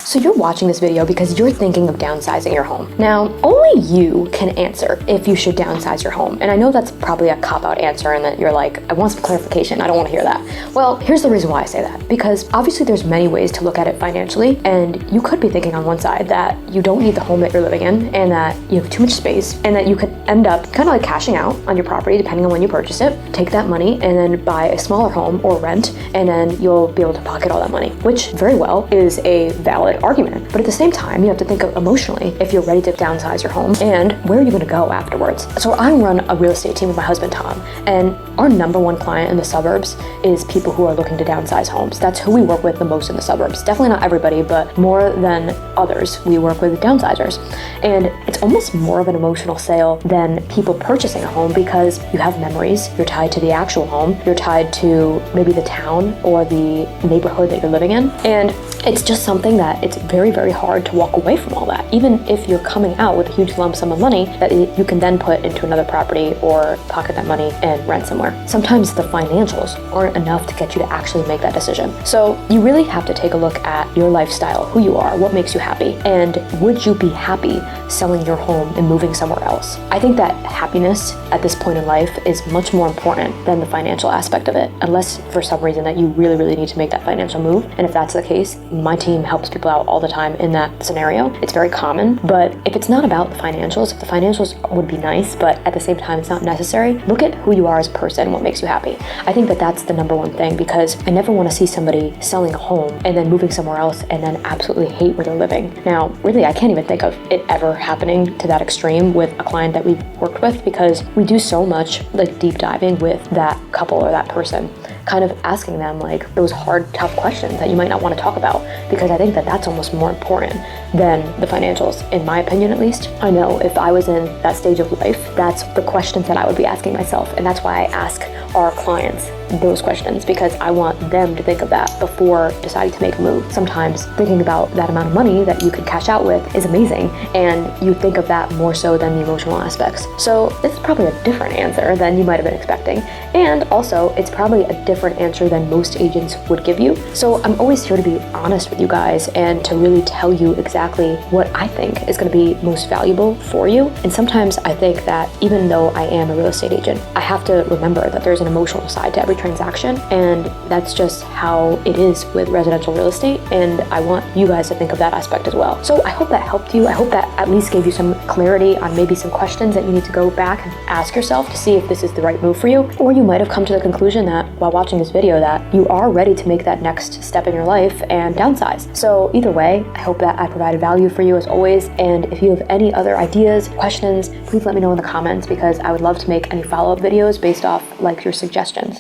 So you're watching this video because you're thinking of downsizing your home. Now, only you can answer if you should downsize your home. And I know that's probably a cop-out answer and that you're like, I want some clarification. I don't want to hear that. Well, here's the reason why I say that. Because obviously there's many ways to look at it financially. And you could be thinking on one side that you don't need the home that you're living in and that you have too much space and that you could end up kind of like cashing out on your property depending on when you purchase it, take that money and then buy a smaller home or rent, and then you'll be able to pocket all that money, which very well is a valid argument. But at the same time, you have to think of emotionally if you're ready to downsize your home and where are you going to go afterwards. So I run a real estate team with my husband, Tom, and our number one client in the suburbs is people who are looking to downsize homes. That's who we work with the most in the suburbs. Definitely not everybody, but more than others, we work with downsizers. And it's almost more of an emotional sale than people purchasing a home because you have memories, you're tied to the actual home, you're tied to maybe the town or the neighborhood that you're living in. And it's just something that it's very, very hard to walk away from all that. Even if you're coming out with a huge lump sum of money that you can then put into another property or pocket that money and rent somewhere. Sometimes the financials aren't enough to get you to actually make that decision. So you really have to take a look at your lifestyle, who you are, what makes you happy, and would you be happy selling your home and moving somewhere else? I think that happiness at this point in life is much more important than the financial aspect of it, unless for some reason that you really, really need to make that financial move. And if that's the case, my team helps people out all the time in that scenario. It's very common, but if it's not about the financials, if the financials would be nice, but at the same time it's not necessary, look at who you are as a person, what makes you happy. I think that that's the number one thing, because I never want to see somebody selling a home and then moving somewhere else and then absolutely hate where they're living. Now, really, I can't even think of it ever happening to that extreme with a client that we've worked with, because we do so much like deep diving with that couple or that person, kind of asking them like those hard, tough questions that you might not want to talk about, because I think that that's almost more important than the financials, in my opinion at least. I know if I was in that stage of life, that's the questions that I would be asking myself, and that's why I ask our clients those questions, because I want them to think of that before deciding to make a move. Sometimes thinking about that amount of money that you could cash out with is amazing, and you think of that more so than the emotional aspects. So this is probably a different answer than you might have been expecting, and also it's probably a different answer than most agents would give you. So I'm always here to be honest with you guys and to really tell you exactly what I think is going to be most valuable for you. And sometimes I think that even though I am a real estate agent, I have to remember that there's an emotional side to every transaction, and that's just how it is with residential real estate, and I want you guys to think of that aspect as well. So I hope that helped you. I hope that at least gave you some clarity on maybe some questions that you need to go back and ask yourself to see if this is the right move for you. Or you might have come to the conclusion that while watching this video that you are ready to make that next step in your life and downsize. So either way, I hope that I provided value for you as always, and if you have any other ideas, questions, please let me know in the comments, because I would love to make any follow-up videos based off like your suggestions.